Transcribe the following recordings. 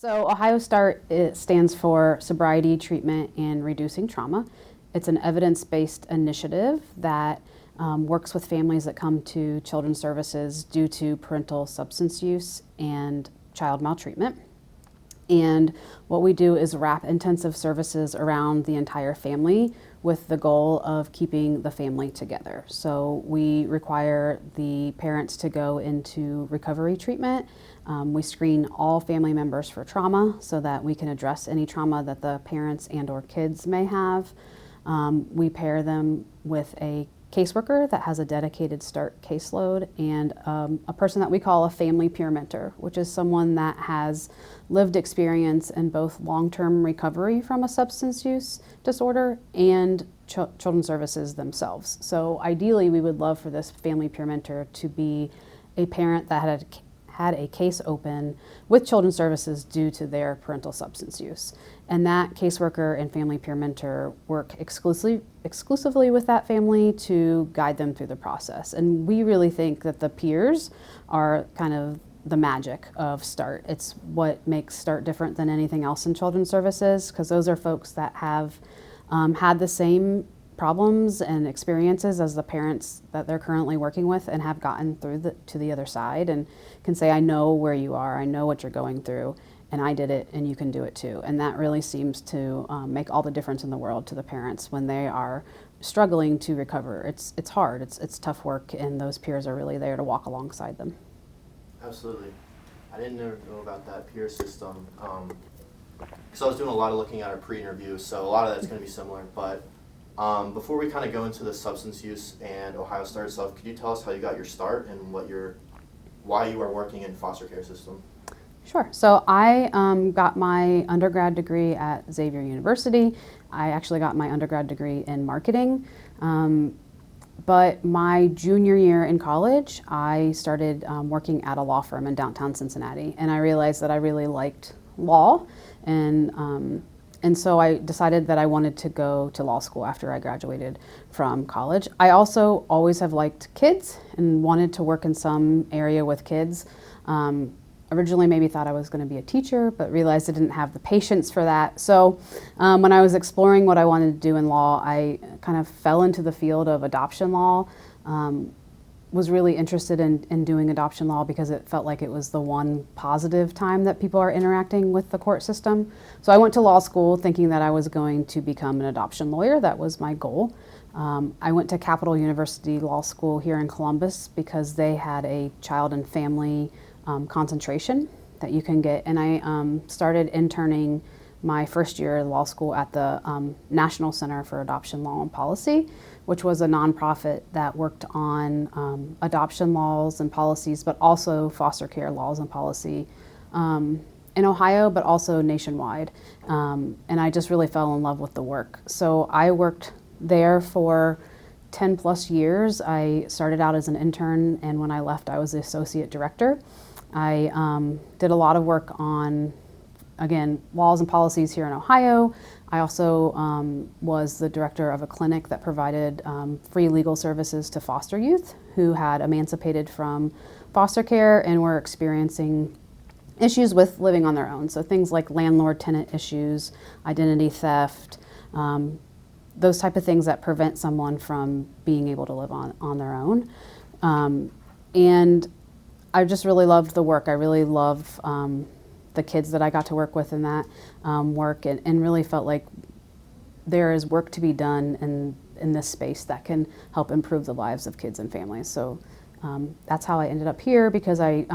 So Ohio START, it stands for Sobriety, Treatment, and Reducing Trauma. It's an evidence-based initiative that works with families that come to Children's Services due to parental substance use and child maltreatment. And what we do is wrap intensive services around the entire family with the goal of keeping the family together. So we require the parents to go into recovery treatment. We screen all family members for trauma so that we can address any trauma that the parents and or kids may have. We pair them with a caseworker that has a dedicated START caseload and a person that we call a family peer mentor, which is someone that has lived experience in both long-term recovery from a substance use disorder and Children's Services themselves. So ideally, we would love for this family peer mentor to be a parent that had a case open with Children's Services due to their parental substance use. And that caseworker and family peer mentor work exclusively with that family to guide them through the process. And we really think that the peers are kind of the magic of START. It's what makes START different than anything else in Children's Services, because those are folks that have had the same problems and experiences as the parents that they're currently working with and have gotten through to the other side and can say, I know where you are, I know what you're going through, and I did it and you can do it too. And that really seems to make all the difference in the world to the parents when they are struggling to recover. It's hard, it's tough work, and those peers are really there to walk alongside them. Absolutely. I didn't know about that peer system. So I was doing a lot of looking at our pre-interview, so a lot of that's going to be similar. But before we kind of go into the substance use and Ohio START itself, could you tell us how you got your start and why you are working in foster care system? Sure. So I got my undergrad degree at Xavier University. I actually got my undergrad degree in marketing. But my junior year in college, I started working at a law firm in downtown Cincinnati, and I realized that I really liked law, and so I decided that I wanted to go to law school after I graduated from college. I also always have liked kids and wanted to work in some area with kids. Originally maybe thought I was going to be a teacher, but realized I didn't have the patience for that. So when I was exploring what I wanted to do in law, I kind of fell into the field of adoption law. Was really interested in doing adoption law because it felt like it was the one positive time that people are interacting with the court system. So I went to law school thinking that I was going to become an adoption lawyer. That was my goal. I went to Capital University Law School here in Columbus because they had a child and family concentration that you can get, and I started interning my first year of law school at the National Center for Adoption Law and Policy, which was a nonprofit that worked on adoption laws and policies, but also foster care laws and policy in Ohio, but also nationwide. And I just really fell in love with the work. So I worked there for 10 plus years. I started out as an intern, and when I left, I was the associate director. I did a lot of work on, again, laws and policies here in Ohio. I also was the director of a clinic that provided free legal services to foster youth who had emancipated from foster care and were experiencing issues with living on their own. So things like landlord-tenant issues, identity theft, those type of things that prevent someone from being able to live on their own. And I just really loved the work. I really love the kids that I got to work with in that work, and really felt like there is work to be done in this space that can help improve the lives of kids and families. So that's how I ended up here, because I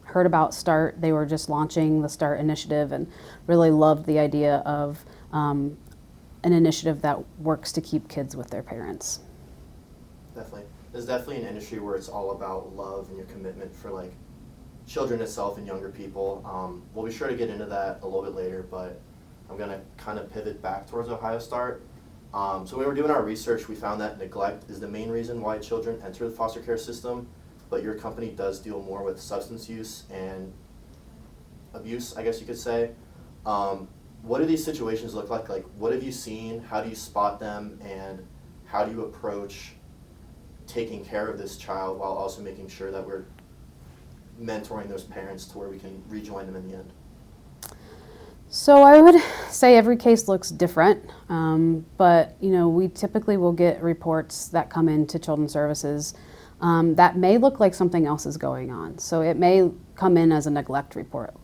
heard about START. They were just launching the START initiative and really loved the idea of an initiative that works to keep kids with their parents. Definitely. There's definitely an industry where it's all about love and your commitment for like children itself and younger people. We'll be sure to get into that a little bit later, but I'm going to kind of pivot back towards Ohio START. So when we were doing our research, we found that neglect is the main reason why children enter the foster care system, but your company does deal more with substance use and abuse, I guess you could say. What do these situations look like? Like, what have you seen? How do you spot them? And how do you approach taking care of this child while also making sure that we're mentoring those parents to where we can rejoin them in the end? So I would say every case looks different, but we typically will get reports that come into Children's Services that may look like something else is going on. So it may come in as a neglect report.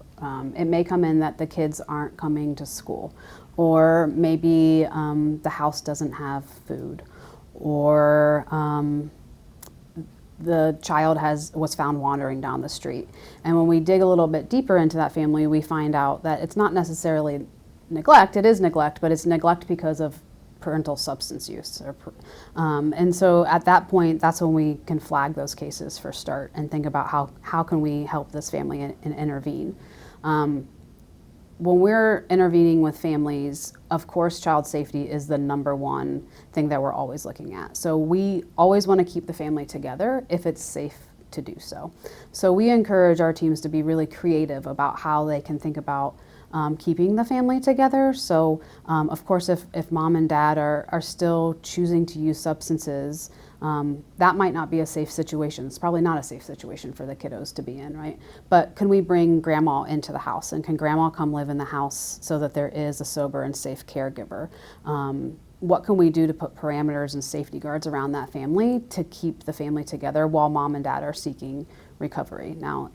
It may come in that the kids aren't coming to school, or maybe the house doesn't have food, or the child was found wandering down the street. And when we dig a little bit deeper into that family, we find out that it's not necessarily neglect. It is neglect, but it's neglect because of parental substance use. And so at that point, that's when we can flag those cases for start and think about how can we help this family and intervene. When we're intervening with families, of course, child safety is the number one thing that we're always looking at. So we always want to keep the family together if it's safe to do so. So we encourage our teams to be really creative about how they can think about keeping the family together. So of course, if mom and dad are still choosing to use substances, that might not be a safe situation. It's probably not a safe situation for the kiddos to be in, right? But can we bring grandma into the house, and can grandma come live in the house so that there is a sober and safe caregiver? What can we do to put parameters and safety guards around that family to keep the family together while mom and dad are seeking recovery? Now,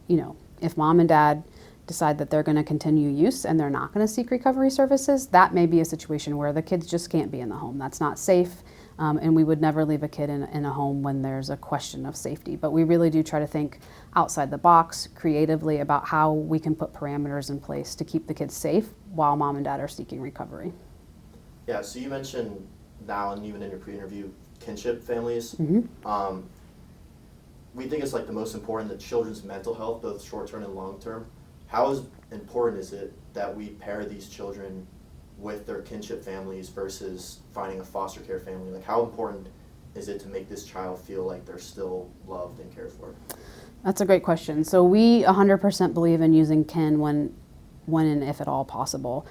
if mom and dad decide that they're going to continue use and they're not going to seek recovery services, that may be a situation where the kids just can't be in the home. That's not safe. And we would never leave a kid in a home when there's a question of safety. But we really do try to think outside the box, creatively, about how we can put parameters in place to keep the kids safe while mom and dad are seeking recovery. Yeah, so you mentioned now, and even in your pre-interview, kinship families. Mm-hmm. We think it's like the most important, the children's mental health, both short-term and long-term. How important is it that we pair these children with their kinship families versus finding a foster care family? Like, how important is it to make this child feel like they're still loved and cared for? That's a great question. So we 100% believe in using kin when and if at all possible.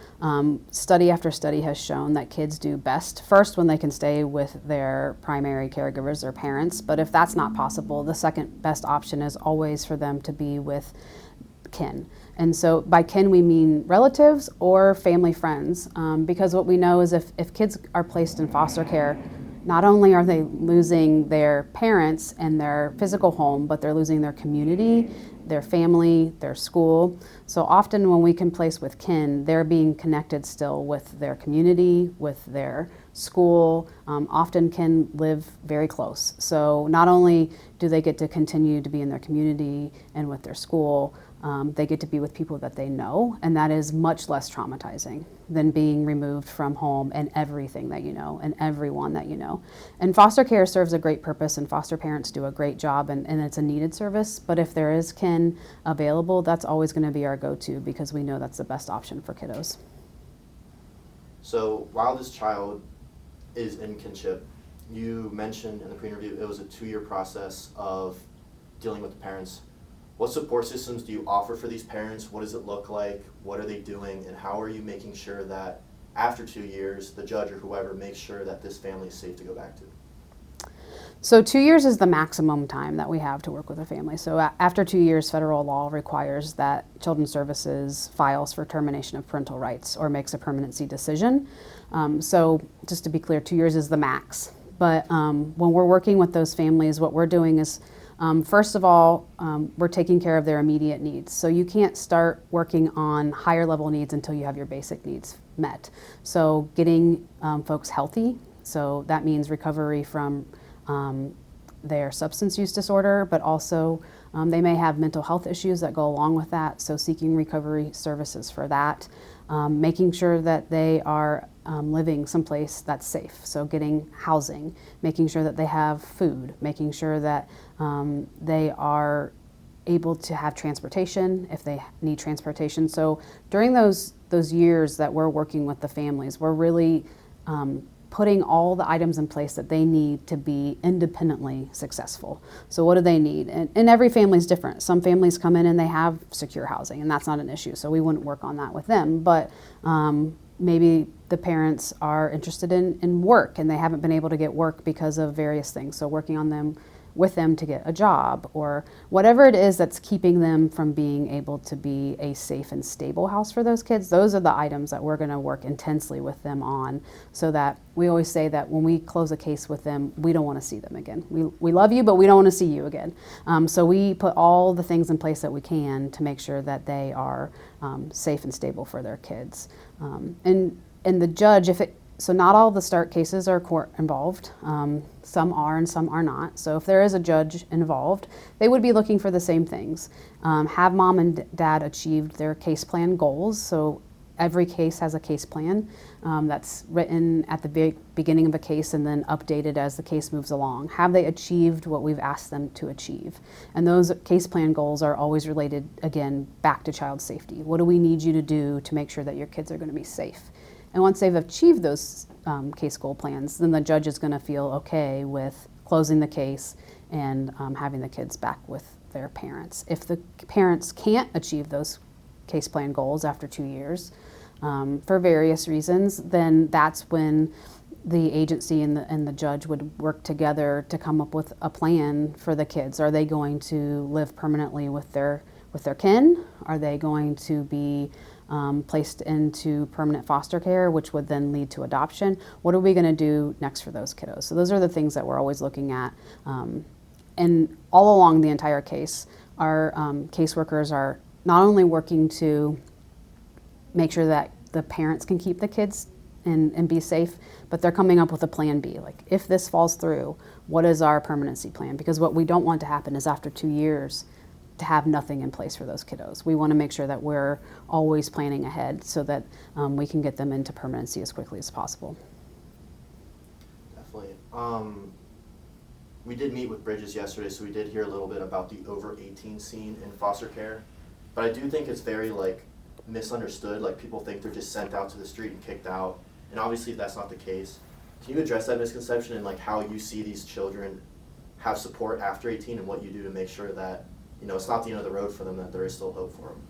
Study after study has shown that kids do best first when they can stay with their primary caregivers, their parents. But if that's not possible, the second best option is always for them to be with kin. And so by kin we mean relatives or family friends, because what we know is if kids are placed in foster care, not only are they losing their parents and their physical home, but they're losing their community, their family, their school. So often when we can place with kin, they're being connected still with their community, with their school, often can live very close. So not only do they get to continue to be in their community and with their school, they get to be with people that they know, and that is much less traumatizing than being removed from home and everything that you know and everyone that you know. And foster care serves a great purpose, and foster parents do a great job, and it's a needed service. But if there is kin available, that's always going to be our go-to, because we know that's the best option for kiddos. So while this child is in kinship, you mentioned in the pre-interview it was a 2-year process of dealing with the parents. What support systems do you offer for these parents? What does it look like? What are they doing? And how are you making sure that after 2 years, the judge or whoever makes sure that this family is safe to go back to? So 2 years is the maximum time that we have to work with a family. So after 2 years, federal law requires that Children's Services files for termination of parental rights or makes a permanency decision. So just to be clear, 2 years is the max. But when we're working with those families, what we're doing is, first of all, we're taking care of their immediate needs. So you can't start working on higher level needs until you have your basic needs met. So getting folks healthy, so that means recovery from their substance use disorder, but also they may have mental health issues that go along with that, so seeking recovery services for that. Making sure that they are living someplace that's safe, so getting housing, making sure that they have food, making sure that they are able to have transportation if they need transportation. So during those years that we're working with the families, we're really putting all the items in place that they need to be independently successful. So what do they need? And every family is different. Some families come in and they have secure housing, and that's not an issue, so we wouldn't work on that with them. But maybe the parents are interested in work and they haven't been able to get work because of various things. So working on them with them to get a job, or whatever it is that's keeping them from being able to be a safe and stable house for those kids. Those are the items that we're going to work intensely with them on, so that we always say that when we close a case with them, we don't want to see them again. We love you, but we don't want to see you again. So we put all the things in place that we can to make sure that they are safe and stable for their kids. And the judge, so not all the START cases are court involved. Some are and some are not. So if there is a judge involved, they would be looking for the same things. Have mom and dad achieved their case plan goals? So every case has a case plan that's written at the beginning of a case and then updated as the case moves along. Have they achieved what we've asked them to achieve? And those case plan goals are always related, again, back to child safety. What do we need you to do to make sure that your kids are going to be safe? And once they've achieved those case goal plans, then the judge is going to feel okay with closing the case and having the kids back with their parents. If the parents can't achieve those case plan goals after 2 years for various reasons, then that's when the agency and the judge would work together to come up with a plan for the kids. Are they going to live permanently with their kin? Are they going to be placed into permanent foster care, which would then lead to adoption? What are we going to do next for those kiddos? So those are the things that we're always looking at. And all along the entire case, our caseworkers are not only working to make sure that the parents can keep the kids and be safe, but they're coming up with a plan B. Like, if this falls through, what is our permanency plan? Because what we don't want to happen is after 2 years, to have nothing in place for those kiddos. We want to make sure that we're always planning ahead so that we can get them into permanency as quickly as possible. Definitely. We did meet with Bridges yesterday, so we did hear a little bit about the over 18 scene in foster care. But I do think it's very misunderstood. Like, people think they're just sent out to the street and kicked out. And obviously that's not the case. Can you address that misconception and how you see these children have support after 18 and what you do to make sure that it's not the end of the road for them, that there is still hope for them?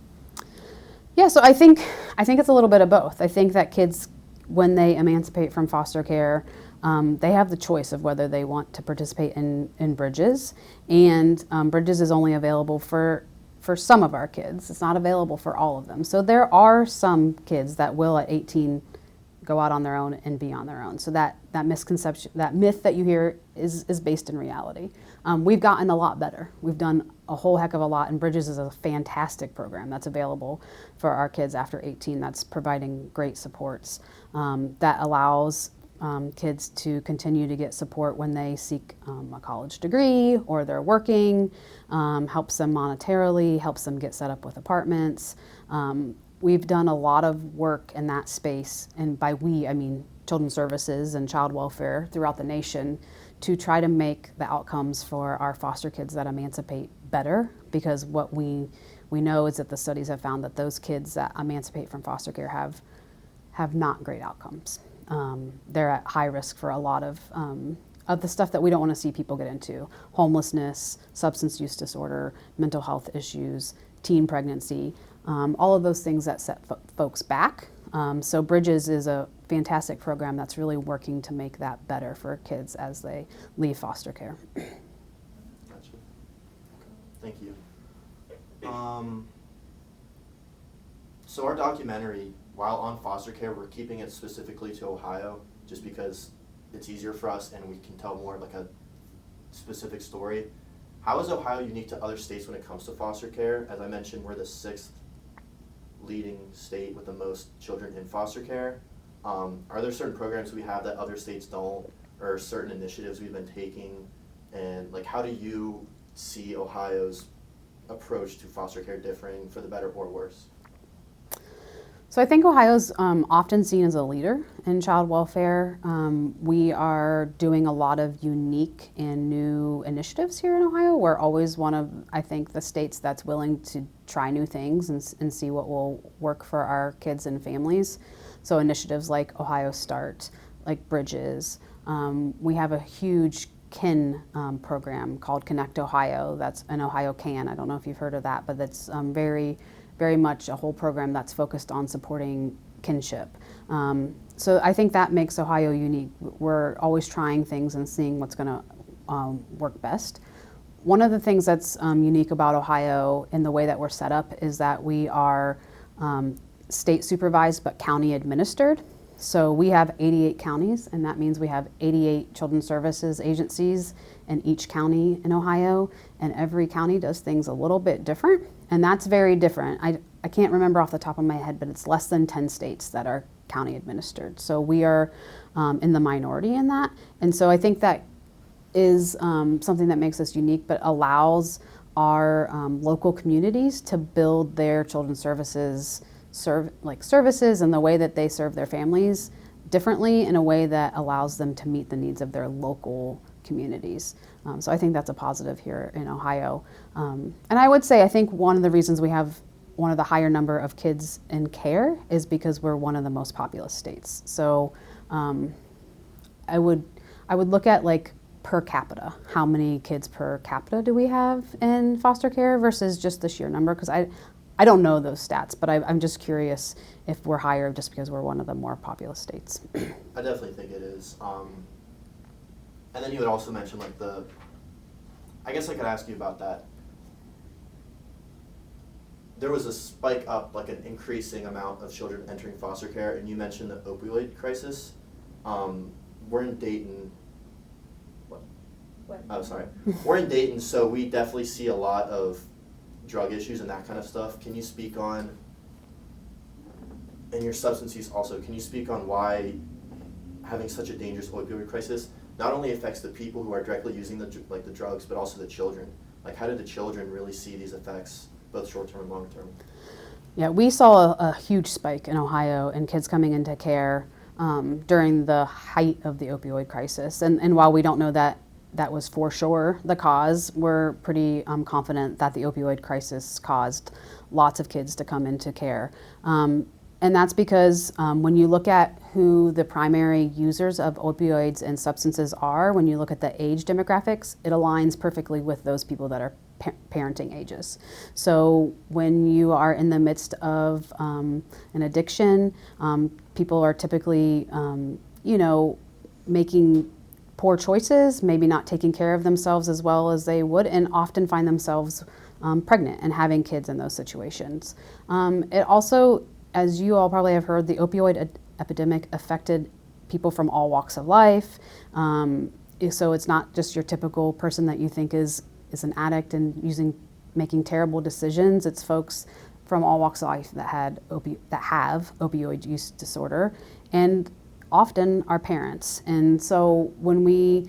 Yeah, so I think it's a little bit of both. I think that kids, when they emancipate from foster care, they have the choice of whether they want to participate in Bridges, and Bridges is only available for some of our kids. It's not available for all of them. So there are some kids that will at 18 go out on their own and be on their own. So that misconception, that myth that you hear is based in reality. We've gotten a lot better. We've done a whole heck of a lot, and Bridges is a fantastic program that's available for our kids after 18 that's providing great supports that allows kids to continue to get support when they seek a college degree or they're working, helps them monetarily, helps them get set up with apartments. We've done a lot of work in that space, and by we, I mean Children's Services and Child Welfare throughout the nation, to try to make the outcomes for our foster kids that emancipate better, because what we know is that the studies have found that those kids that emancipate from foster care have not great outcomes. They're at high risk for a lot of the stuff that we don't want to see people get into: homelessness, substance use disorder, mental health issues, teen pregnancy, all of those things that set folks back. So Bridges is a fantastic program that's really working to make that better for kids as they leave foster care. Gotcha. Thank you. So our documentary, while on foster care, we're keeping it specifically to Ohio, just because it's easier for us and we can tell more like a specific story. How is Ohio unique to other states when it comes to foster care? As I mentioned, we're the 6th leading state with the most children in foster care. Are there certain programs we have that other states don't, or certain initiatives we've been taking? And how do you see Ohio's approach to foster care differing for the better or worse? So I think Ohio's often seen as a leader in child welfare. We are doing a lot of unique and new initiatives here in Ohio. We're always one of, I think, the states that's willing to try new things and see what will work for our kids and families. So initiatives like Ohio Start, like Bridges. We have a huge KIN program called Connect Ohio. That's an Ohio CAN. I don't know if you've heard of that, but that's very much a whole program that's focused on supporting kinship. So I think that makes Ohio unique. We're always trying things and seeing what's going to work best. one of the things that's unique about Ohio in the way that we're set up is that we are state supervised but county administered. So we have 88 counties, and that means we have 88 children's services agencies in each county in Ohio, and every county does things a little bit different, and that's very different. I can't remember off the top of my head, but it's less than 10 states that are county administered. So we are in the minority in that, and so I think that is something that makes us unique, but allows our local communities to build their children's services services and the way that they serve their families differently in a way that allows them to meet the needs of their local communities. So I think that's a positive here in Ohio. And I would say I think one of the reasons we have one of the higher number of kids in care is because we're one of the most populous states. So I would look at like per capita, how many kids per capita do we have in foster care versus just the sheer number, because I don't know those stats, but I'm just curious if we're higher just because we're one of the more populous states. I definitely think it is. And then you had also mentioned like I guess I could ask you about that. There was a spike up, like an increasing amount of children entering foster care, and you mentioned the opioid crisis. We're in Dayton. What? Oh, sorry. We're in Dayton, so we definitely see a lot of drug issues and that kind of stuff. Can you speak on, and your substance use also, can you speak on why having such a dangerous opioid crisis not only affects the people who are directly using the drugs, but also the children? Like, how did the children really see these effects, both short-term and long-term? Yeah, we saw a huge spike in Ohio in kids coming into care during the height of the opioid crisis. And while we don't know that was for sure the cause, we're pretty confident that the opioid crisis caused lots of kids to come into care. And that's because when you look at who the primary users of opioids and substances are, when you look at the age demographics, it aligns perfectly with those people that are parenting ages. So when you are in the midst of an addiction, people are typically, making poor choices, maybe not taking care of themselves as well as they would, and often find themselves pregnant and having kids in those situations. It also, as you all probably have heard, the opioid epidemic affected people from all walks of life. So it's not just your typical person that you think is an addict and making terrible decisions. It's folks from all walks of life that have opioid use disorder, and often our parents. And so when we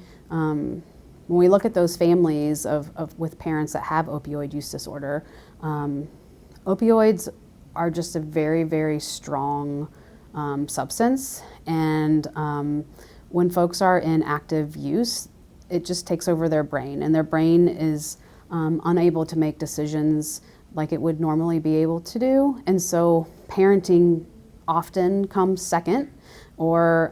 look at those families with parents that have opioid use disorder, opioids are just a very, very strong substance. And when folks are in active use, it just takes over their brain, and their brain is unable to make decisions like it would normally be able to do. And so parenting often comes second, or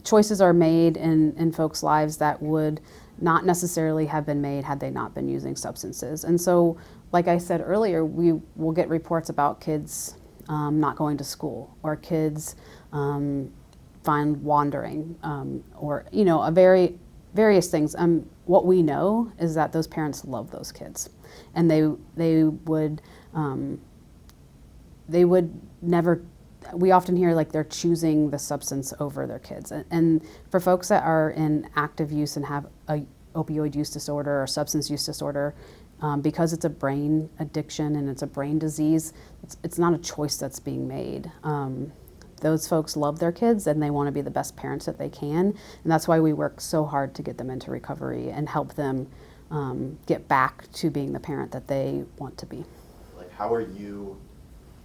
choices are made in folks' lives that would not necessarily have been made had they not been using substances. And so, like I said earlier, we will get reports about kids not going to school, or kids find wandering, or various things. What we know is that those parents love those kids, and they would never. We often hear like they're choosing the substance over their kids. And for folks that are in active use and have a opioid use disorder or substance use disorder, because it's a brain addiction and it's a brain disease, it's not a choice that's being made. Those folks love their kids and they want to be the best parents that they can. And that's why we work so hard to get them into recovery and help them get back to being the parent that they want to be. Like, how are you,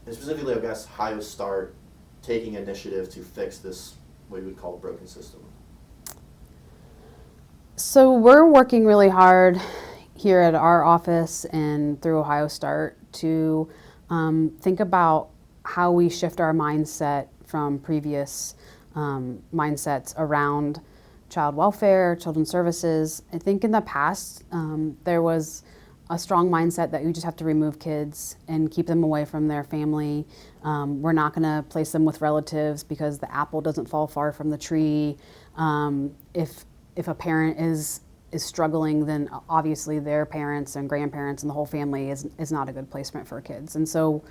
and specifically, I guess, Ohio Start taking initiative to fix this, what you would call, broken system? So we're working really hard here at our office and through Ohio Start to think about how we shift our mindset from previous mindsets around child welfare, children's services. I think in the past there was a strong mindset that you just have to remove kids and keep them away from their family. We're not going to place them with relatives because the apple doesn't fall far from the tree. If a parent is is struggling, then obviously their parents and grandparents and the whole family is not a good placement for kids. And so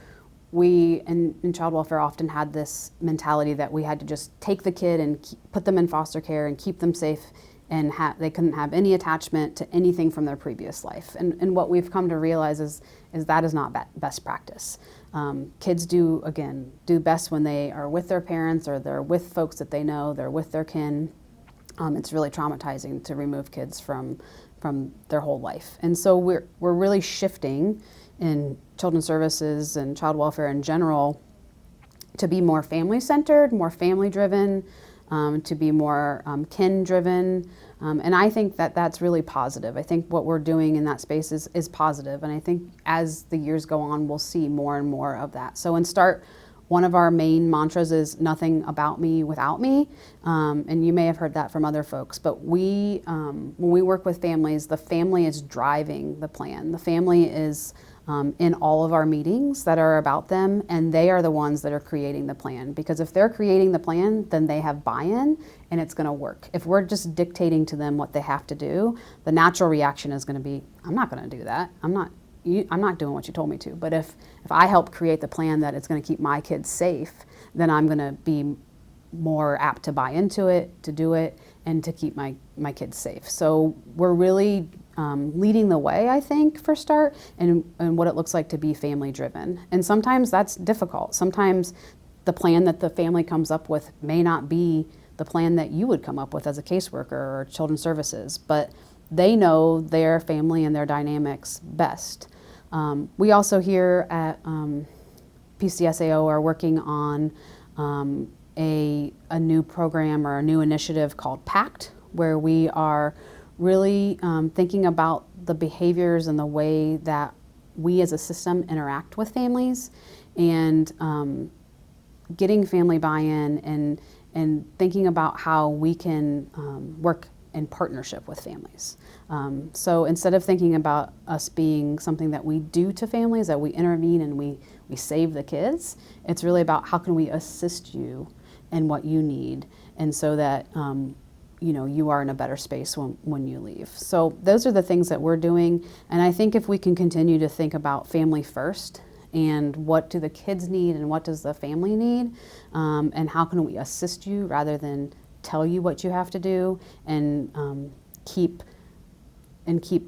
we in child welfare often had this mentality that we had to just take the kid and put them in foster care and keep them safe, and they couldn't have any attachment to anything from their previous life. And what we've come to realize is that is not best practice. Kids do best when they are with their parents, or they're with folks that they know, they're with their kin. It's really traumatizing to remove kids from their whole life. And so we're really shifting in children's services and child welfare in general to be more family-centered, more family-driven, to be more kin-driven. And I think that that's really positive. I think what we're doing in that space is positive. And I think as the years go on, we'll see more and more of that. So in START, one of our main mantras is nothing about me without me. And you may have heard that from other folks, but when we work with families, the family is driving the plan. The family is in all of our meetings that are about them, and they are the ones that are creating the plan. Because if they're creating the plan, then they have buy-in and it's going to work. If we're just dictating to them what they have to do, the natural reaction is going to be, I'm not going to do that. I'm not doing what you told me to. But if I help create the plan that it's going to keep my kids safe, then I'm going to be more apt to buy into it, to do it, and to keep my kids safe. So we're really leading the way, I think, for START, and what it looks like to be family driven. And sometimes that's difficult. Sometimes the plan that the family comes up with may not be the plan that you would come up with as a caseworker or children's services, but they know their family and their dynamics best. We also here at PCSAO are working on a new program or a new initiative called PACT, where we are really thinking about the behaviors and the way that we as a system interact with families, and getting family buy-in and thinking about how we can work in partnership with families. So instead of thinking about us being something that we do to families, that we intervene and we save the kids, it's really about how can we assist you in what you need, and so that you are in a better space when you leave. So those are the things that we're doing, and I think if we can continue to think about family first, and what do the kids need and what does the family need, and how can we assist you rather than tell you what you have to do, and keep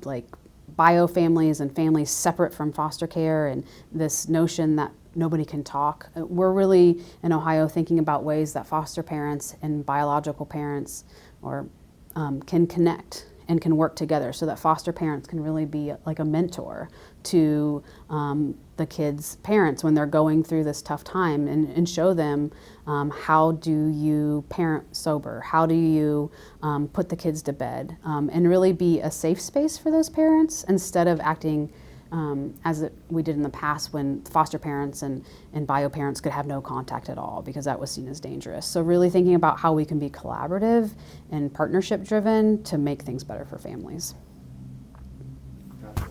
like bio families and families separate from foster care, and this notion that nobody can talk. We're really in Ohio thinking about ways that foster parents and biological parents can connect and can work together, so that foster parents can really be like a mentor to the kids' parents when they're going through this tough time, and show them how do you parent sober, how do you put the kids to bed, and really be a safe space for those parents, instead of acting as we did in the past when foster parents and bio parents could have no contact at all, because that was seen as dangerous. So really thinking about how we can be collaborative and partnership driven to make things better for families. Gotcha.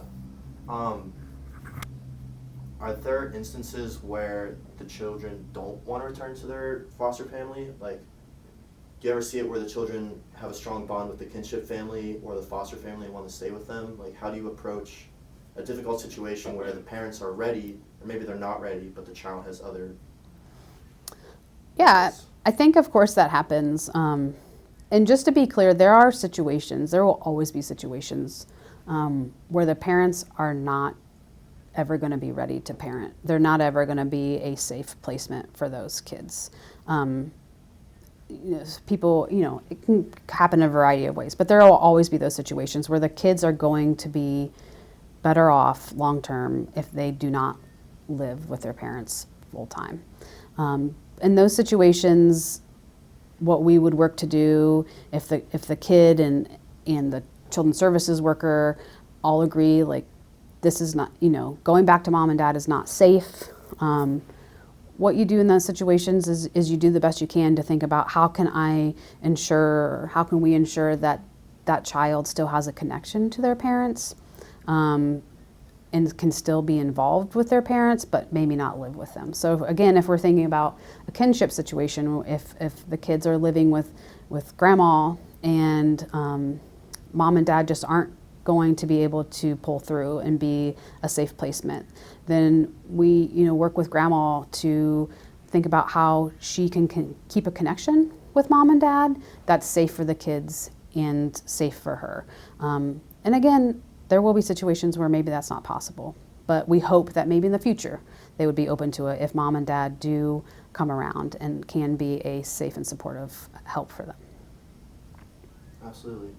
Are there instances where the children don't want to return to their foster family? Like, do you ever see it where the children have a strong bond with the kinship family or the foster family and want to stay with them? Like, how do you approach a difficult situation where the parents are ready, or maybe they're not ready, but the child has other... Yeah, I think of course that happens. And just to be clear, there will always be situations where the parents are not ever going to be ready to parent. They're not ever going to be a safe placement for those kids. People, it can happen in a variety of ways, but there will always be those situations where the kids are going to be better off long term if they do not live with their parents full time. In those situations, what we would work to do, if the kid and the children's services worker all agree, like, this is not, going back to mom and dad is not safe. What you do in those situations is you do the best you can to think about how can we ensure that that child still has a connection to their parents, and can still be involved with their parents, but maybe not live with them. So again, if we're thinking about a kinship situation, if the kids are living with grandma and mom and dad just aren't going to be able to pull through and be a safe placement, then we work with grandma to think about how she can keep a connection with mom and dad that's safe for the kids and safe for her. And again, there will be situations where maybe that's not possible, but we hope that maybe in the future they would be open to it if mom and dad do come around and can be a safe and supportive help for them. Absolutely.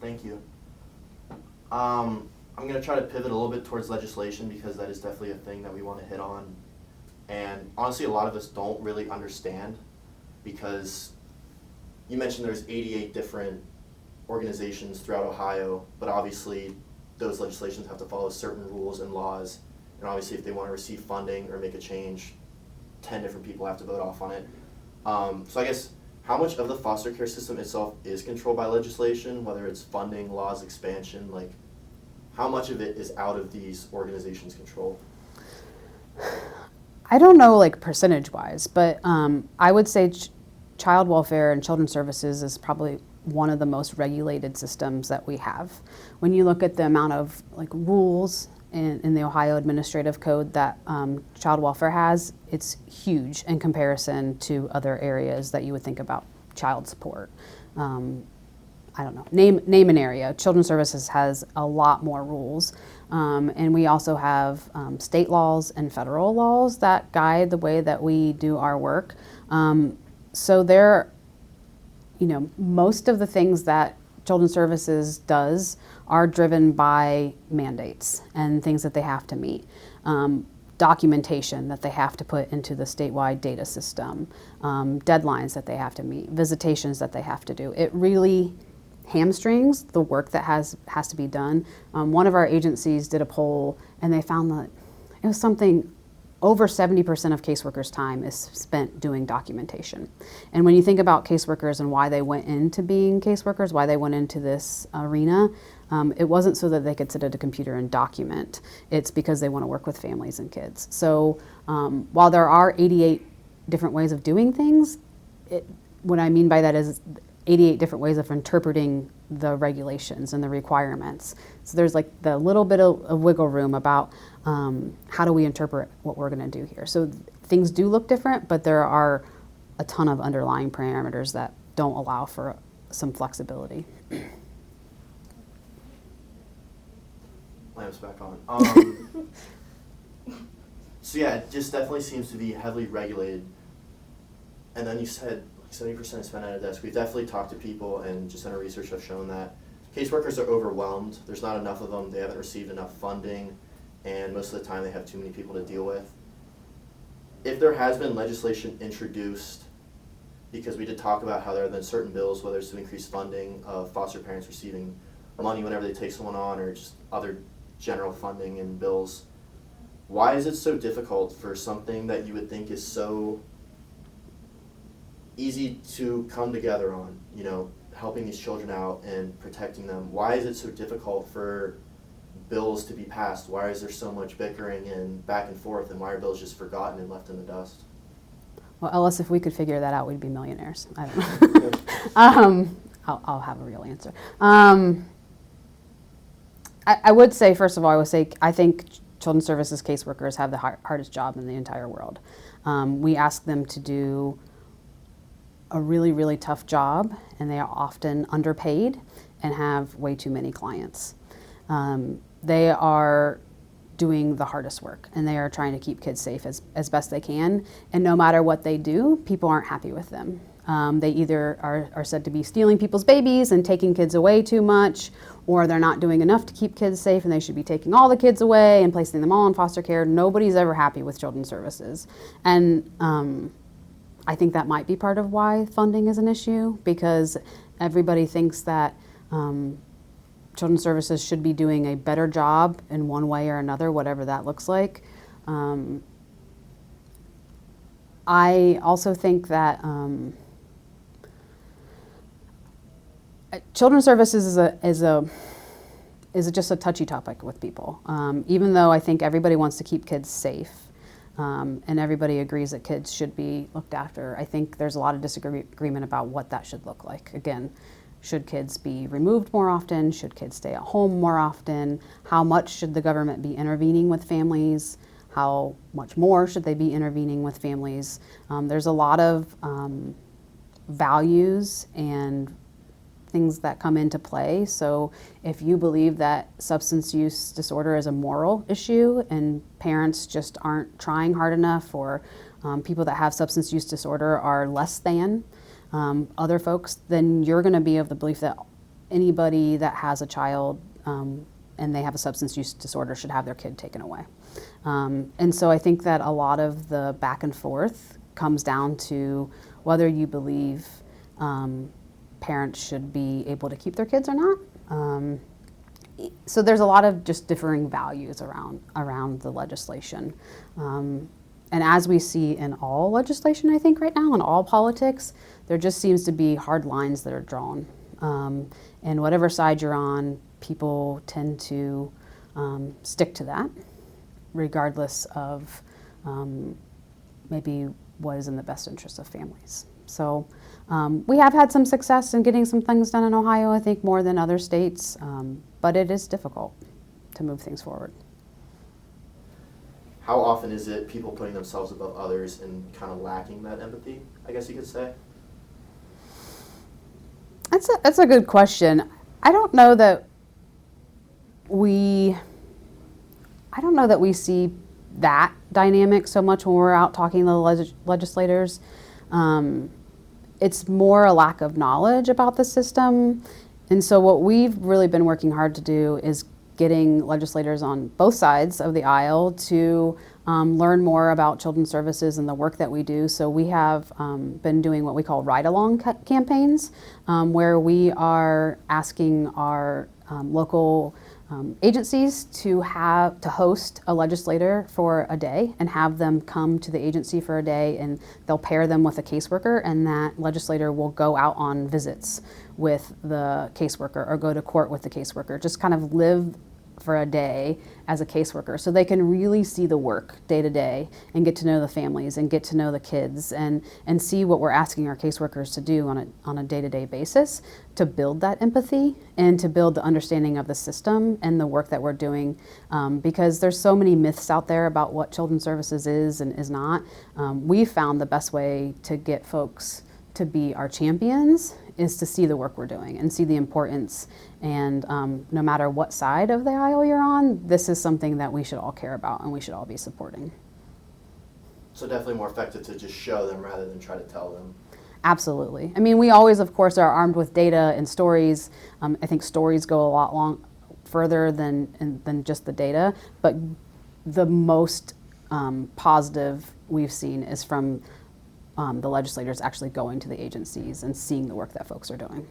Thank you. I'm going to try to pivot a little bit towards legislation because that is definitely a thing that we want to hit on. And honestly, a lot of us don't really understand because you mentioned there's 88 different organizations throughout Ohio, but obviously those legislations have to follow certain rules and laws. And obviously if they want to receive funding or make a change, 10 different people have to vote off on it. So I guess how much of the foster care system itself is controlled by legislation, whether it's funding, laws, expansion, like how much of it is out of these organizations' control? I don't know like percentage wise, but I would say child welfare and children's services is probably one of the most regulated systems that we have. When you look at the amount of like rules in the Ohio Administrative Code that child welfare has, it's huge in comparison to other areas that you would think about child support. I don't know, name an area. Children's Services has a lot more rules. And we also have state laws and federal laws that guide the way that we do our work. So there, most of the things that Children's Services does are driven by mandates and things that they have to meet. Documentation that they have to put into the statewide data system, deadlines that they have to meet, visitations that they have to do. It really hamstrings the work that has to be done. One of our agencies did a poll and they found that it was something over 70% of caseworkers' time is spent doing documentation. And when you think about caseworkers and why they went into being caseworkers, why they went into this arena, it wasn't so that they could sit at a computer and document. It's because they want to work with families and kids. So while there are 88 different ways of doing things, what I mean by that is 88 different ways of interpreting the regulations and the requirements. So there's like the little bit of wiggle room about how do we interpret what we're going to do here. So things do look different, but there are a ton of underlying parameters that don't allow for some flexibility. Lamps back on. So yeah, it just definitely seems to be heavily regulated. And then you said 70% is spent at a desk. We've definitely talked to people and just in our research have shown that caseworkers are overwhelmed. There's not enough of them. They haven't received enough funding. And most of the time they have too many people to deal with. If there has been legislation introduced, because we did talk about how there have been certain bills, whether it's to increase funding of foster parents receiving money whenever they take someone on or just other general funding and bills, why is it so difficult for something that you would think is so easy to come together on, helping these children out and protecting them? Why is it so difficult for bills to be passed? Why is there so much bickering and back and forth, and why are bills just forgotten and left in the dust? Well, Ellis, if we could figure that out, we'd be millionaires. I don't know. I'll have a real answer. I would say, first of all, I think Children's Services caseworkers have the hardest job in the entire world. We ask them to do a really, really tough job, and they are often underpaid and have way too many clients. They are doing the hardest work, and they are trying to keep kids safe as best they can, and no matter what they do, people aren't happy with them. They either are said to be stealing people's babies and taking kids away too much, or they're not doing enough to keep kids safe and they should be taking all the kids away and placing them all in foster care. Nobody's ever happy with Children's Services. And I think that might be part of why funding is an issue, because everybody thinks that Children's Services should be doing a better job in one way or another, whatever that looks like. I also think that Children's Services is just a touchy topic with people. Even though I think everybody wants to keep kids safe, and everybody agrees that kids should be looked after, I think there's a lot of disagreement about what that should look like. Again, Should kids be removed more often? Should kids stay at home more often? How much should the government be intervening with families? How much more should they be intervening with families? There's a lot of values and things that come into play. So if you believe that substance use disorder is a moral issue and parents just aren't trying hard enough, or people that have substance use disorder are less than other folks, then you're going to be of the belief that anybody that has a child and they have a substance use disorder should have their kid taken away. And so I think that a lot of the back and forth comes down to whether you believe parents should be able to keep their kids or not. So there's a lot of just differing values around the legislation. And as we see in all legislation, I think right now, in all politics, there just seems to be hard lines that are drawn. And whatever side you're on, people tend to stick to that, regardless of maybe what is in the best interest of families. So we have had some success in getting some things done in Ohio, I think more than other states, but it is difficult to move things forward. How often is it people putting themselves above others and kind of lacking that empathy, I guess you could say? That's a good question. I don't know that we see that dynamic so much when we're out talking to the legislators. It's more a lack of knowledge about the system. And so what we've really been working hard to do is getting legislators on both sides of the aisle to learn more about children's services and the work that we do. So we have been doing what we call ride-along campaigns, where we are asking our local agencies to host a legislator for a day and have them come to the agency for a day, and they'll pair them with a caseworker, and that legislator will go out on visits with the caseworker or go to court with the caseworker, just kind of live for a day as a caseworker, so they can really see the work day to day and get to know the families and get to know the kids and see what we're asking our caseworkers to do on a day-to-day basis to build that empathy and to build the understanding of the system and the work that we're doing, because there's so many myths out there about what children's services is and is not. We found the best way to get folks to be our champions is to see the work we're doing and see the importance. And no matter what side of the aisle you're on, this is something that we should all care about and we should all be supporting. So definitely more effective to just show them rather than try to tell them. Absolutely. I mean, we always, of course, are armed with data and stories. I think stories go a lot further than just the data, but the most positive we've seen is from the legislators actually going to the agencies and seeing the work that folks are doing.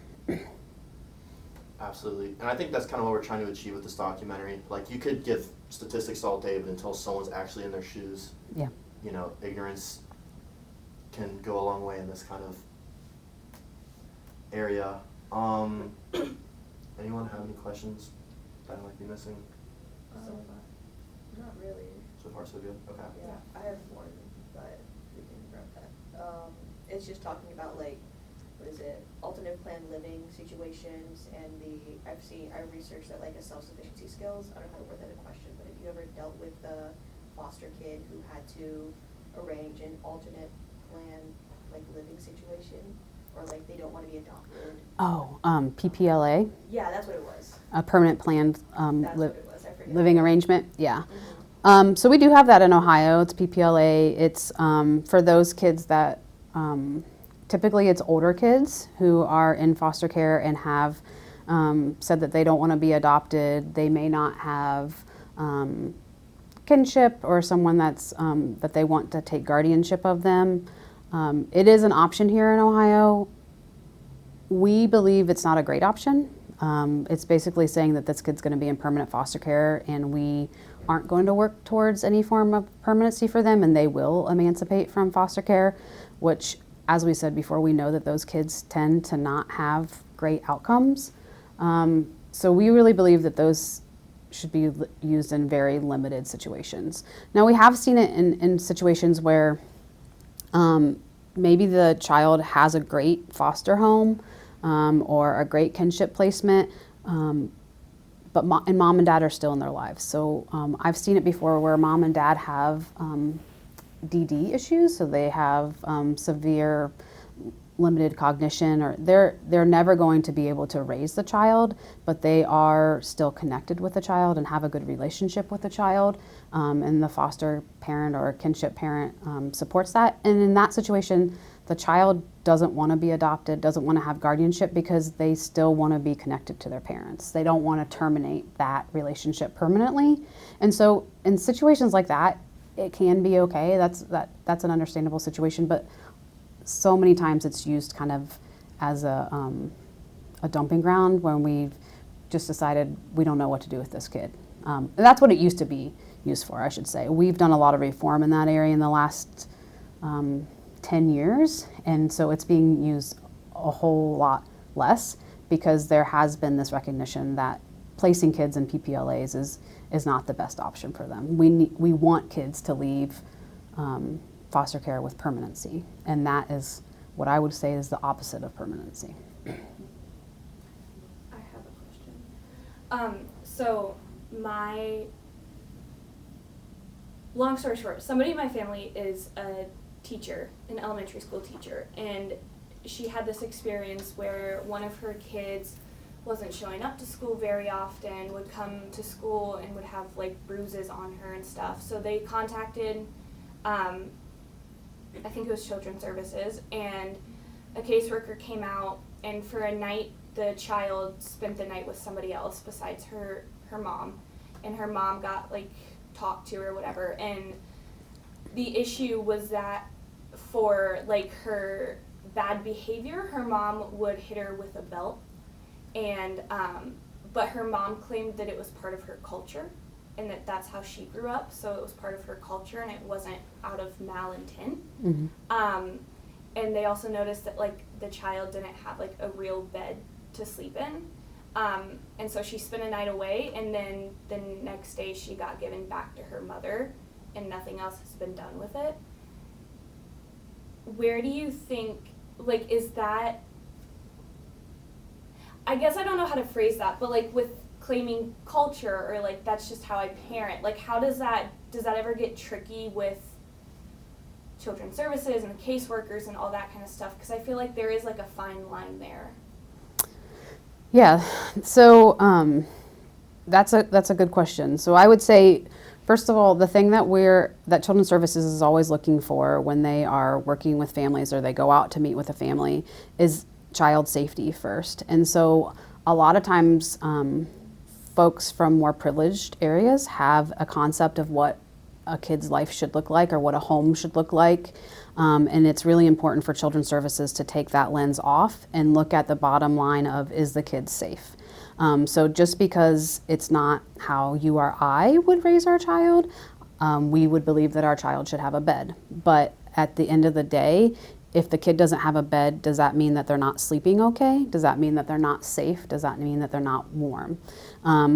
Absolutely. And I think that's kind of what we're trying to achieve with this documentary. Like, you could give statistics all day, but until someone's actually in their shoes, yeah, you know, ignorance can go a long way in this kind of area. Anyone have any questions that I might be missing? Not really. So far, so good? Okay. Yeah, I have one, but we can grab that. It's just talking about, like, what is it, alternate plan living situations, and I researched that, like, a self-sufficiency skills. I don't know how to word that in a question, but have you ever dealt with a foster kid who had to arrange an alternate plan, like, living situation? Or, like, they don't want to be adopted? Oh, PPLA? Yeah, that's what it was. A permanent planned That's what it was. I forget. living arrangement? Yeah. Mm-hmm. So we do have that in Ohio. It's PPLA. It's for those kids that typically it's older kids who are in foster care and have said that they don't want to be adopted. They may not have kinship or someone that's that they want to take guardianship of them. It is an option here in Ohio. We believe it's not a great option. It's basically saying that this kid's going to be in permanent foster care, and we aren't going to work towards any form of permanency for them, and they will emancipate from foster care, which, as we said before, we know that those kids tend to not have great outcomes. So we really believe that those should be used in very limited situations. Now, we have seen it in situations where maybe the child has a great foster home, or a great kinship placement, but mom and dad are still in their lives. So I've seen it before where mom and dad have DD issues, so they have severe limited cognition, or they're never going to be able to raise the child, but they are still connected with the child and have a good relationship with the child, and the foster parent or kinship parent supports that. And in that situation, the child doesn't want to be adopted, doesn't want to have guardianship, because they still want to be connected to their parents. They don't want to terminate that relationship permanently. And so in situations like that, it can be okay. That's an understandable situation, but so many times it's used kind of as a dumping ground when we've just decided we don't know what to do with this kid. And that's what it used to be used for, I should say. We've done a lot of reform in that area in the last 10 years, and so it's being used a whole lot less, because there has been this recognition that placing kids in PPLAs is not the best option for them. We want kids to leave foster care with permanency, and that is what I would say is the opposite of permanency. I have a question. So long story short, somebody in my family is a teacher, an elementary school teacher, and she had this experience where one of her kids wasn't showing up to school very often, would come to school and would have like bruises on her and stuff. So they contacted I think it was Children's Services, and a caseworker came out, and for a night the child spent the night with somebody else besides her mom, and her mom got like talked to or whatever, and the issue was that for like her bad behavior, her mom would hit her with a belt, and but her mom claimed that it was part of her culture, and that's how she grew up, so it was part of her culture and it wasn't out of malintent. Mm-hmm. And they also noticed that like the child didn't have like a real bed to sleep in, and so she spent a night away, and then the next day she got given back to her mother, and nothing else has been done with it. Where do you think, like, is that, I guess I don't know how to phrase that, but like with claiming culture, or like that's just how I parent, like how does that ever get tricky with Children's Services and the caseworkers and all that kind of stuff? Because I feel like there is like a fine line there. Yeah, so that's a good question. So I would say, first of all, the thing that Children's Services is always looking for when they are working with families or they go out to meet with a family is child safety first. And so a lot of times folks from more privileged areas have a concept of what a kid's life should look like or what a home should look like. And it's really important for Children's Services to take that lens off and look at the bottom line of, is the kid safe? So just because it's not how you or I would raise our child, we would believe that our child should have a bed. But at the end of the day, if the kid doesn't have a bed, does that mean that they're not sleeping okay? Does that mean that they're not safe? Does that mean that they're not warm?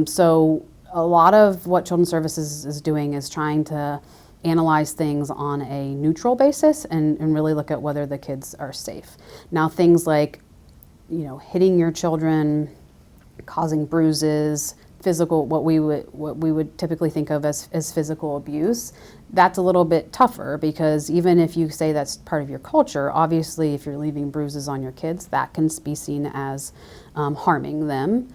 So a lot of what Children's Services is doing is trying to analyze things on a neutral basis and really look at whether the kids are safe. Now things like, hitting your children, causing bruises, physical, what we would typically think of as physical abuse, that's a little bit tougher, because even if you say that's part of your culture, obviously if you're leaving bruises on your kids, that can be seen as harming them.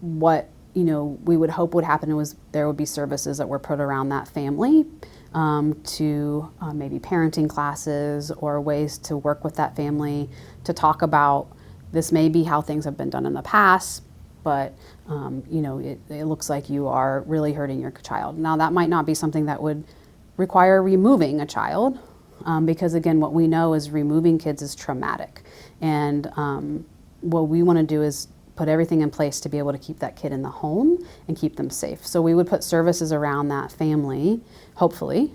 What we would hope would happen was there would be services that were put around that family to maybe parenting classes or ways to work with that family to talk about, this may be how things have been done in the past, but it looks like you are really hurting your child. Now that might not be something that would require removing a child, because again, what we know is removing kids is traumatic. And what we want to do is put everything in place to be able to keep that kid in the home and keep them safe. So we would put services around that family, hopefully,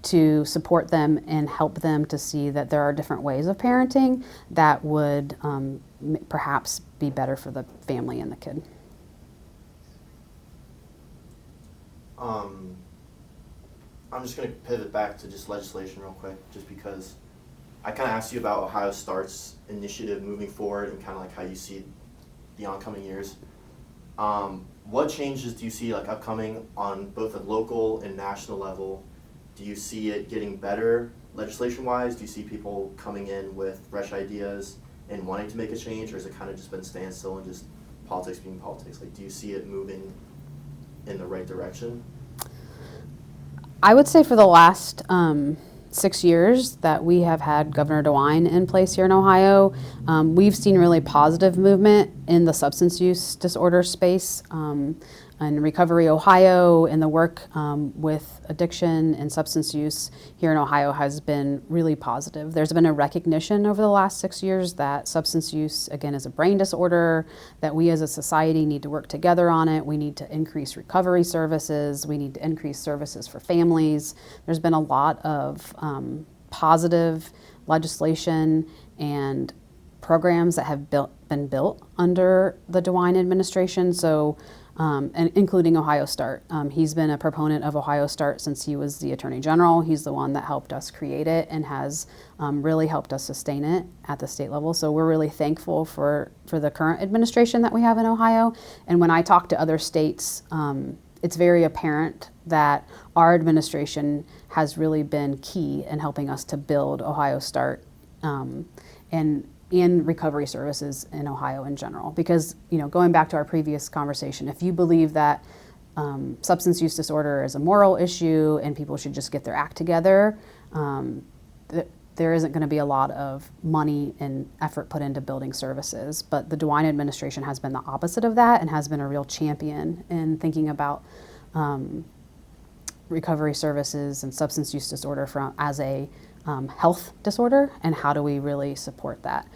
to support them and help them to see that there are different ways of parenting that would perhaps be better for the family and the kid. I'm just going to pivot back to just legislation real quick, just because I kind of asked you about Ohio Start's initiative moving forward and kind of like how you see the oncoming years. What changes do you see like upcoming on both a local and national level? Do you see it getting better legislation-wise? Do you see people coming in with fresh ideas and wanting to make a change, or has it kind of just been standstill and just politics being politics? Like, do you see it moving in the right direction? I would say for the last 6 years that we have had Governor DeWine in place here in Ohio, we've seen really positive movement in the substance use disorder space. And Recovery Ohio and the work with addiction and substance use here in Ohio has been really positive. There's been a recognition over the last 6 years that substance use, again, is a brain disorder, that we as a society need to work together on it. We need to increase recovery services. We need to increase services for families. There's been a lot of positive legislation and programs that have been built under the DeWine administration. So. And including Ohio Start. He's been a proponent of Ohio Start since he was the Attorney General. He's the one that helped us create it and has really helped us sustain it at the state level. So we're really thankful for the current administration that we have in Ohio. And when I talk to other states, it's very apparent that our administration has really been key in helping us to build Ohio Start and recovery services in Ohio in general. Because, going back to our previous conversation, if you believe that substance use disorder is a moral issue and people should just get their act together, there isn't going to be a lot of money and effort put into building services. But the DeWine administration has been the opposite of that and has been a real champion in thinking about recovery services and substance use disorder as a health disorder, and how do we really support that.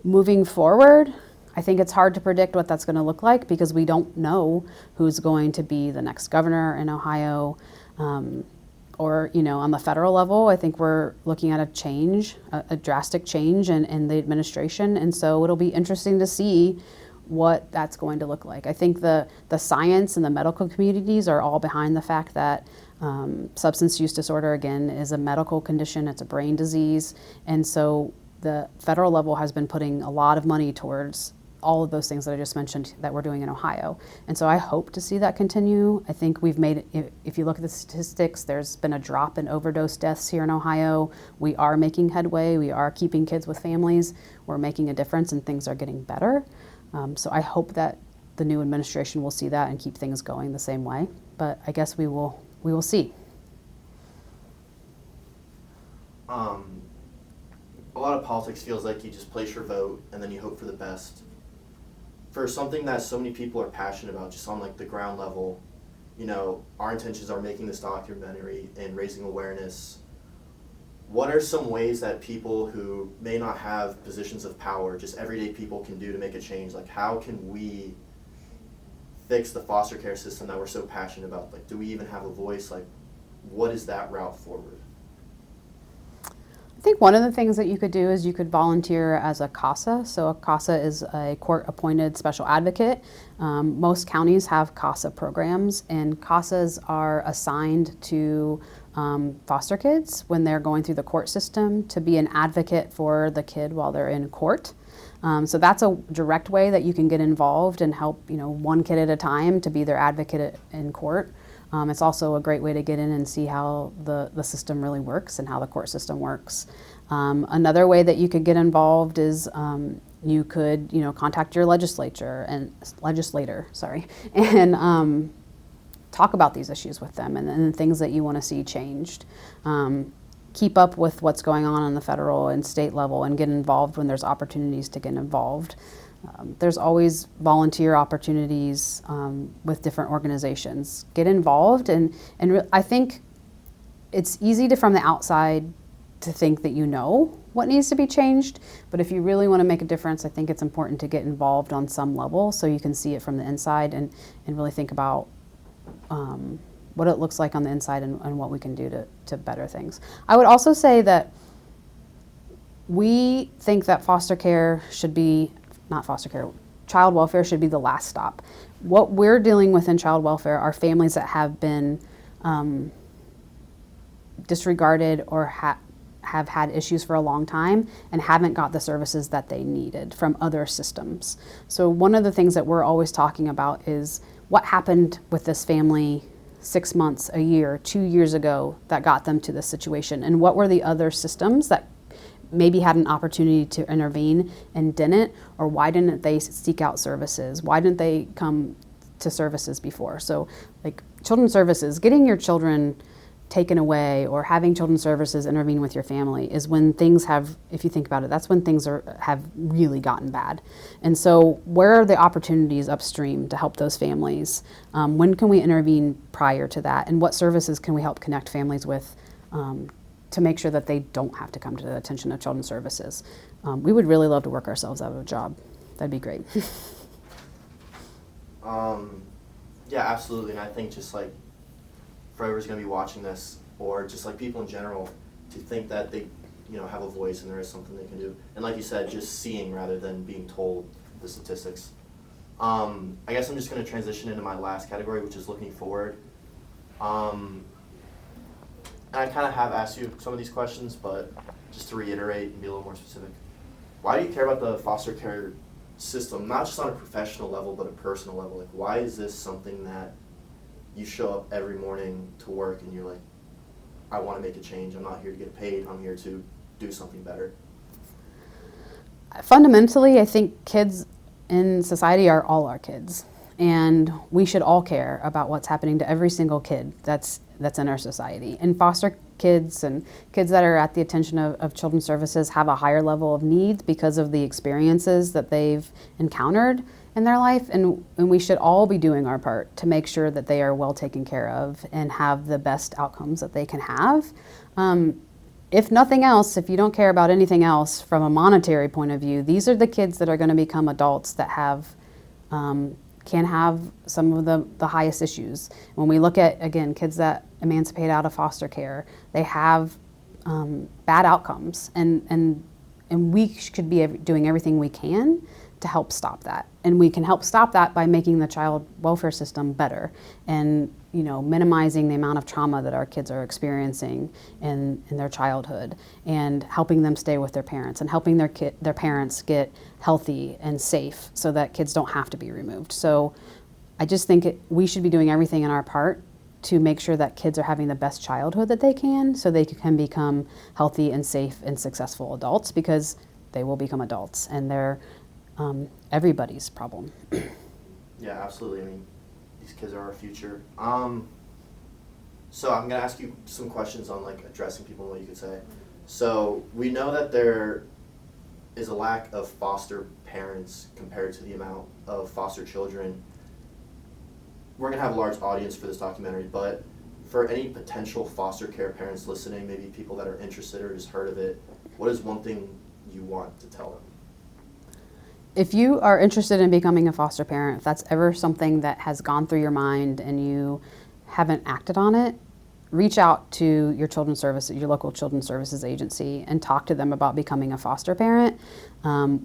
Moving forward, I think it's hard to predict what that's going to look like because we don't know who's going to be the next governor in Ohio. Or, on the federal level, I think we're looking at a drastic change in the administration. And so it'll be interesting to see what that's going to look like. I think the science and the medical communities are all behind the fact that substance use disorder, again, is a medical condition. It's a brain disease. And so the federal level has been putting a lot of money towards all of those things that I just mentioned that we're doing in Ohio. And so I hope to see that continue. I think we've made, if you look at the statistics, there's been a drop in overdose deaths here in Ohio. We are making headway. We are keeping kids with families. We're making a difference and things are getting better. So I hope that the new administration will see that and keep things going the same way. But I guess we will see. A lot of politics feels like you just place your vote and then you hope for the best. For something that so many people are passionate about, just on like the ground level, our intentions are making this documentary and raising awareness. What are some ways that people who may not have positions of power, just everyday people, can do to make a change? Like, how can we fix the foster care system that we're so passionate about? Like, do we even have a voice? Like, what is that route forward? I think one of the things that you could do is you could volunteer as a CASA. So a CASA is a court-appointed special advocate. Most counties have CASA programs, and CASAs are assigned to foster kids when they're going through the court system to be an advocate for the kid while they're in court. So that's a direct way that you can get involved and help, one kid at a time to be their advocate in court. It's also a great way to get in and see how the system really works and how the court system works. Another way that you could get involved is you could, contact your legislator, and talk about these issues with them and things that you want to see changed. Keep up with what's going on the federal and state level and get involved when there's opportunities to get involved. There's always volunteer opportunities with different organizations. Get involved, and I think it's easy from the outside to think that you know what needs to be changed, but if you really want to make a difference, I think it's important to get involved on some level so you can see it from the inside and really think about what it looks like on the inside and what we can do to better things. I would also say that we think that child welfare should be the last stop. What we're dealing with in child welfare are families that have been disregarded or have had issues for a long time and haven't got the services that they needed from other systems. So one of the things that we're always talking about is what happened with this family 6 months, a year, 2 years ago that got them to this situation, and what were the other systems that maybe had an opportunity to intervene and didn't, or why didn't they seek out services? Why didn't they come to services before? So like children's services, getting your children taken away or having children's services intervene with your family is when things have, if you think about it, that's when things have really gotten bad. And so where are the opportunities upstream to help those families? When can we intervene prior to that? And what services can we help connect families with to make sure that they don't have to come to the attention of children's services? We would really love to work ourselves out of a job. That'd be great. Yeah, absolutely. And I think just like for whoever's going to be watching this, or just like people in general, to think that they, have a voice and there is something they can do. And like you said, just seeing rather than being told the statistics. I guess I'm just going to transition into my last category, which is looking forward. And I kind of have asked you some of these questions, but just to reiterate and be a little more specific. Why do you care about the foster care system, not just on a professional level, but a personal level? Like, why is this something that you show up every morning to work and you're like, I want to make a change. I'm not here to get paid. I'm here to do something better. Fundamentally, I think kids in society are all our kids. And we should all care about what's happening to every single kid that's in our society. And foster kids and kids that are at the attention of children's services have a higher level of needs because of the experiences that they've encountered in their life, and we should all be doing our part to make sure that they are well taken care of and have the best outcomes that they can have. If nothing else, if you don't care about anything else from a monetary point of view, these are the kids that are going to become adults that can have some of the highest issues. When we look at, again, kids that emancipate out of foster care, they have bad outcomes, and we should be doing everything we can to help stop that. And we can help stop that by making the child welfare system better and minimizing the amount of trauma that our kids are experiencing in their childhood, and helping them stay with their parents and helping their parents get healthy and safe so that kids don't have to be removed. So I just think we should be doing everything in our part to make sure that kids are having the best childhood that they can so they can become healthy and safe and successful adults, because they will become adults and they're everybody's problem. Yeah, absolutely. I mean, these kids are our future. So I'm going to ask you some questions on like addressing people and what you could say. So we know that there is a lack of foster parents compared to the amount of foster children. We're going to have a large audience for this documentary, but for any potential foster care parents listening, maybe people that are interested or just heard of it, what is one thing you want to tell them? If you are interested in becoming a foster parent, if that's ever something that has gone through your mind and you haven't acted on it, reach out to your children's services, your local children's services agency, and talk to them about becoming a foster parent.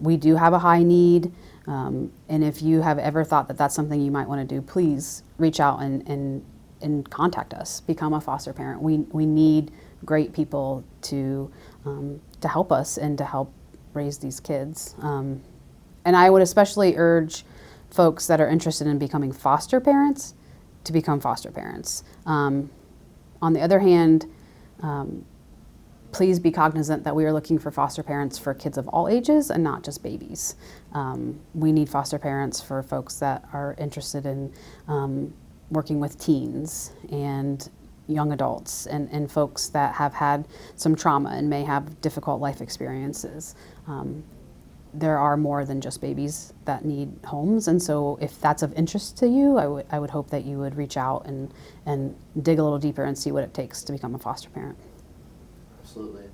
We do have a high need, and if you have ever thought that that's something you might want to do, please reach out and contact us. Become a foster parent. We need great people to help us and to help raise these kids. And I would especially urge folks that are interested in becoming foster parents to become foster parents. On the other hand, please be cognizant that we are looking for foster parents for kids of all ages and not just babies. We need foster parents for folks that are interested in working with teens and young adults and folks that have had some trauma and may have difficult life experiences. There are more than just babies that need homes, and so if that's of interest to you, I would hope that you would reach out and dig a little deeper and see what it takes to become a foster parent. Absolutely.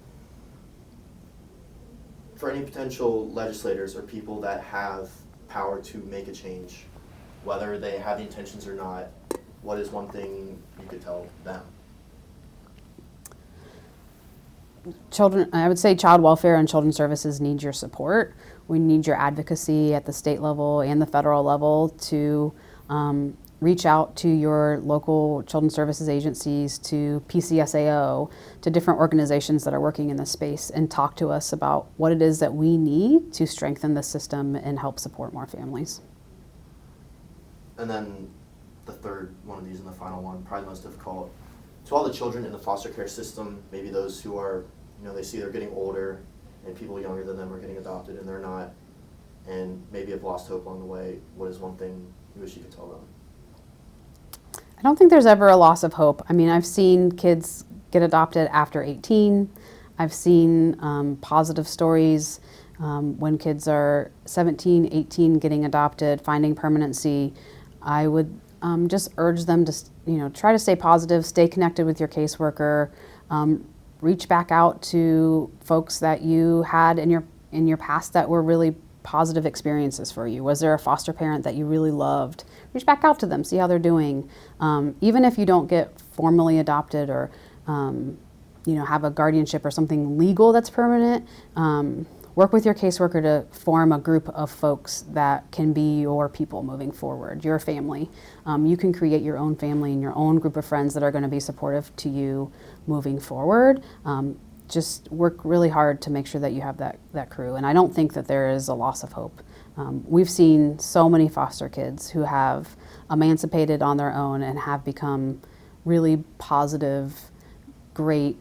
For any potential legislators or people that have power to make a change, whether they have the intentions or not, what is one thing you could tell them? I would say child welfare and children's services need your support. We need your advocacy at the state level and the federal level to reach out to your local children's services agencies, to PCSAO, to different organizations that are working in this space, and talk to us about what it is that we need to strengthen the system and help support more families. And then the third one of these and the final one, probably the most difficult, to all the children in the foster care system, maybe those who are, they see they're getting older and people younger than them are getting adopted and they're not, and maybe have lost hope along the way, what is one thing you wish you could tell them? I don't think there's ever a loss of hope. I mean, I've seen kids get adopted after 18. I've seen positive stories when kids are 17, 18 getting adopted, finding permanency. I would just urge them to, try to stay positive, stay connected with your caseworker, reach back out to folks that you had in your past that were really positive experiences for you. Was there a foster parent that you really loved? Reach back out to them, see how they're doing. Even if you don't get formally adopted or have a guardianship or something legal that's permanent, work with your caseworker to form a group of folks that can be your people moving forward, your family. You can create your own family and your own group of friends that are going to be supportive to you moving forward. Just work really hard to make sure that you have that crew. And I don't think that there is a loss of hope. We've seen so many foster kids who have emancipated on their own and have become really positive, great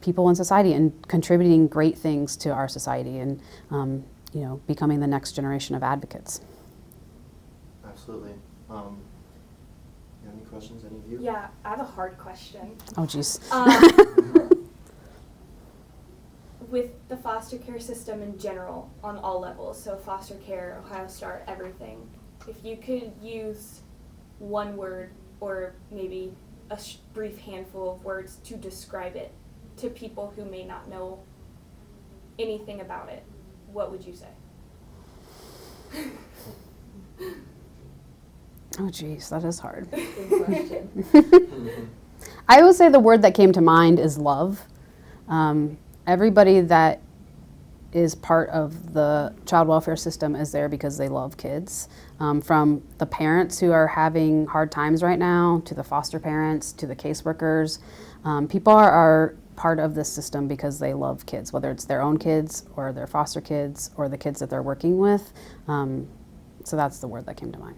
people in society and contributing great things to our society and becoming the next generation of advocates. Absolutely. You have any questions, any of you? Yeah, I have a hard question. Oh, geez. With the foster care system in general, on all levels, so foster care, Ohio Star, everything, if you could use one word or maybe a brief handful of words to describe it to people who may not know anything about it, what would you say? Oh, geez, that is hard. Good question. I would say the word that came to mind is love. Everybody that is part of the child welfare system is there because they love kids. From the parents who are having hard times right now, to the foster parents, to the caseworkers. People are part of this system because they love kids, whether it's their own kids or their foster kids or the kids that they're working with. So that's the word that came to mind.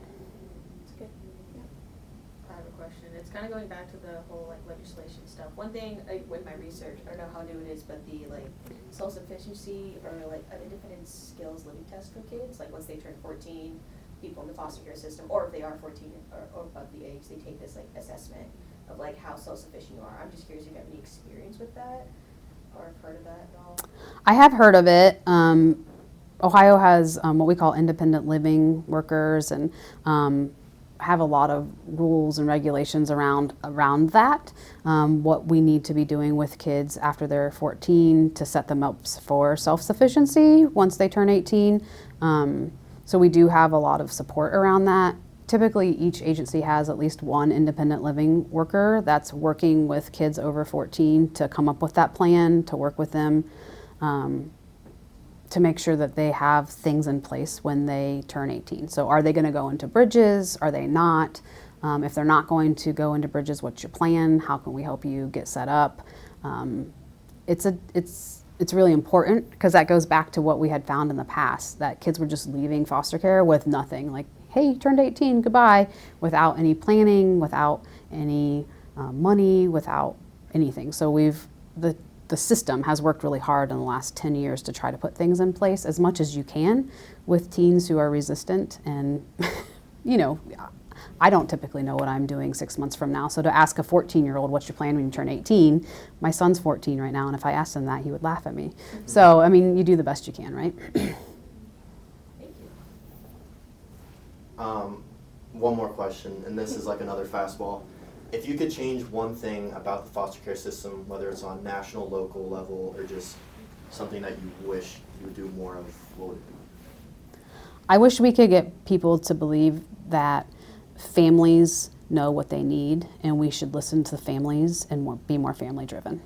That's good. Yeah. I have a question. It's kind of going back to the whole legislation stuff. One thing with my research, I don't know how new it is, but the self-sufficiency or an independent skills living test for kids, once they turn 14, people in the foster care system, or if they are 14 or above the age, they take this assessment of how self-sufficient you are. I'm just curious if you have any experience with that or have heard of that at all. I have heard of it. Ohio has what we call independent living workers and have a lot of rules and regulations around that, what we need to be doing with kids after they're 14 to set them up for self-sufficiency once they turn 18. So we do have a lot of support around that. Typically, each agency has at least one independent living worker that's working with kids over 14 to come up with that plan, to work with them, to make sure that they have things in place when they turn 18. So are they going to go into bridges? Are they not? If they're not going to go into bridges, what's your plan? How can we help you get set up? It's really important because that goes back to what we had found in the past, that kids were just leaving foster care with nothing, hey, you turned 18, goodbye, without any planning, without any money, without anything. So the system has worked really hard in the last 10 years to try to put things in place as much as you can with teens who are resistant. And, I don't typically know what I'm doing 6 months from now. So to ask a 14-year-old, what's your plan when you turn 18? My son's 14 right now, and if I asked him that, he would laugh at me. Mm-hmm. So, you do the best you can, right? Thank you. One more question, and this is another fastball. If you could change one thing about the foster care system, whether it's on national, local level, or just something that you wish you would do more of, what would it be? I wish we could get people to believe that families know what they need, and we should listen to families and be more family driven.